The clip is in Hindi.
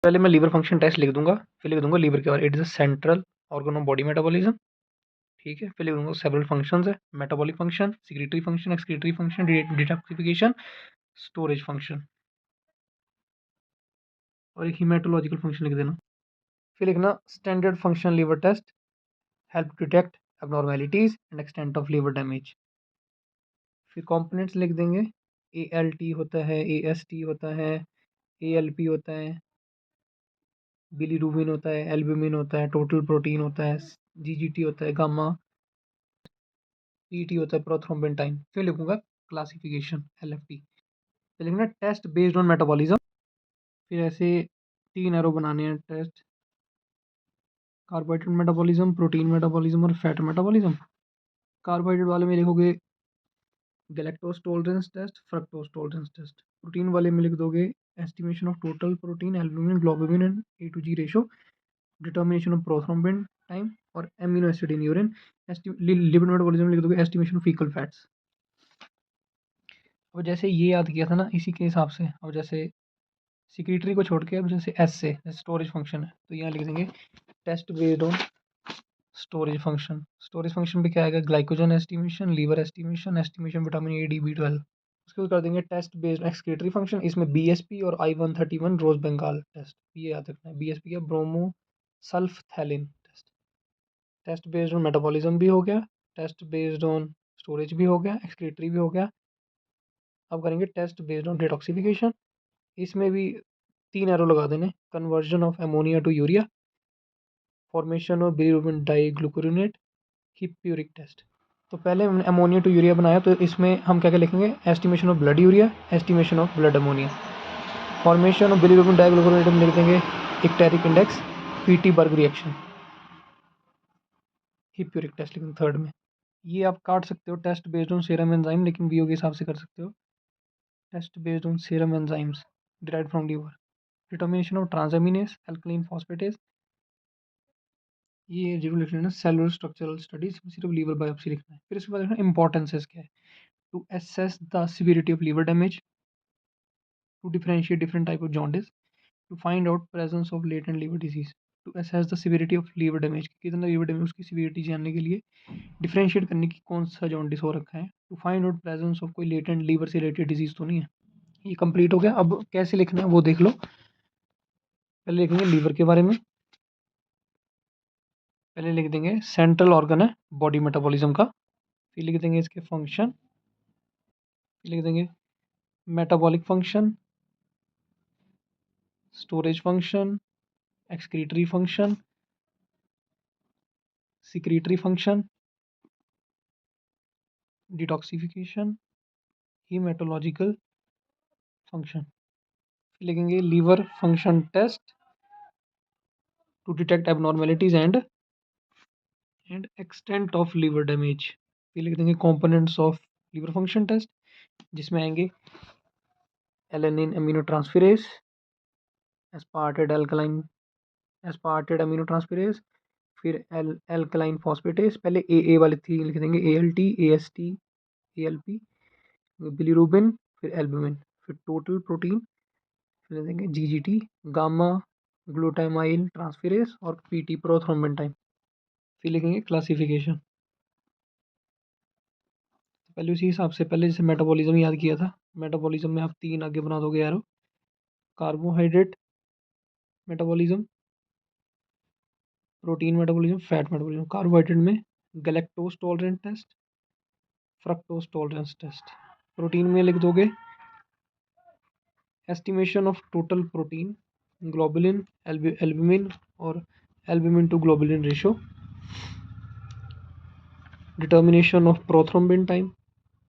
पहले मैं लीवर फंक्शन टेस्ट लिख दूंगा, फिर लिख दूंगा लीवर के बाद it is a central organ of body metabolism, ठीक है। फिर लिख दूंगा सेवरल फंक्शंस है, metabolic function, secretory function, excretory function, detoxification, storage function, और एक हीमेटोलॉजिकल फंक्शन लिख देना। फिर लिखना standard function liver test help detect abnormalities and extent of liver damage. फिर कंपोनेंट्स लिख देंगे, ALT होता है, AST होता है, ALP होता है, बिलीरुबिन होता है, एल्ब्यूमिन होता है, टोटल प्रोटीन होता है, GGT होता है, गामा, PET होता है, प्रोथ्रोम्बिन टाइम। फिर लिखूंगा क्लासिफिकेशन LFT। फिर लिखना टेस्ट बेस्ड ऑन मेटाबॉलिज्म। फिर ऐसे 3 एरो बनाने हैं test, carbohydrate metabolism, protein metabolism और फैट मेटाबॉलिज्म। कार्बोहाइड्रेट वाले में लिखोगे galactose tolerance test, fructose tolerance test. Protein वाले में लिख दोगे estimation of total protein, albumin, globulin and A to G ratio, determination of prothrombin time और amino acid in urine. Lipid metabolism में लिख दोगे एस्टिमेशन ऑफ फीकल फैट्स। अब जैसे ये याद किया था ना, इसी के हिसाब से अब जैसे सिक्रेटरी को छोड़ के अब जैसे S से स्टोरेज फंक्शन है, तो यहाँ लिख देंगे test based on storage function. Storage function पे क्या आएगा, glycogen estimation, liver estimation, estimation vitamin A, D, B12। उसके बाद कर देंगे टेस्ट बेस्ड एक्सक्रीटरी फंक्शन, इसमें BSP और I-131 रोज बंगाल टेस्ट, ये याद रखना है। BSP का bromo sulphthalein test. Test based on metabolism भी हो गया, टेस्ट बेस्ड ऑन स्टोरेज भी हो गया, एक्सक्रीटरी भी हो गया। अब करेंगे टेस्ट बेस्ड ऑन डिटॉक्सिफिकेशन, इसमें भी 3 एरो लगा देने, conversion of ammonia to urea, formation of bilirubin diglucuronate, hippuric test. तो पहले हमने अमोनिया टू यूरिया बनाया, तो इसमें हम क्या क्या लिखेंगे, estimation of blood urea, estimation of blood ammonia, formation of bilirubin diglucuronate में लिख देंगे icteric index, PT Bergh reaction, hippuric test लिखेंगे थर्ड में। ये आप काट सकते हो test based on serum enzyme, लेकिन बीओ के हिसाब से कर सकते हो। Test based on serum enzymes derived from liver, determination of transaminase, alkaline phosphatase, ये जरूर लिख लेना। सेलुलर स्ट्रक्चरल स्टडीज में सिर्फ लीवर बायोप्सी लिखना है। फिर इसके बाद लिखना इंपॉर्टेंसेस क्या है, to assess the severity of liver damage, to differentiate different type of jaundice, to find out presence of latent liver disease, to assess the severity of liver damage, कितना liver damage उसकी severity जानने के लिए, differentiate करने की कौन सा jaundice हो रखा है, to find out presence of कोई latent liver से related disease तो नहीं है। ये कंप्लीट हो गया। अब कैसे लिखना है वो देख लो। पहले लिखेंगे लीवर के बारे में, पहले लिख देंगे सेंट्रल ऑर्गन है बॉडी मेटाबॉलिज्म का, फिर लिख देंगे इसके फंक्शन, फिर लिख देंगे metabolic function, storage function, excretory function, secretory function, detoxification, haematological function. फिर लिखेंगे liver function test to detect abnormalities and extent of liver damage. फिर लिख देंगे components of liver function test, जिसमें आएंगे alanine amino transferase, aspartate alkaline, aspartate amino transferase, फिर एल्कलाइन फॉस्फेटेज। पहले ए वाले 3 लिख देंगे, ALT, AST, ALP, बिलीरुबिन, फिर एल्बुमिन, फिर टोटल प्रोटीन, फिर देंगे GGT, गामा ग्लूटामाइल ट्रांसफेरेज और PT प्रोथ्रोम्बिन टाइम। फिर लिखेंगे क्लासिफिकेशन। पहले उसी हिसाब से, पहले जैसे मेटाबॉलिज्म याद किया था, मेटाबॉलिज्म में आप 3 आगे बना दोगे यारो, carbohydrate metabolism, protein metabolism, fat metabolism. Carbohydrate में galactose tolerance test, fructose tolerance test. Protein में लिख दोगे estimation of total protein, globulin, albumin और albumin to globulin ratio, determination of prothrombin time,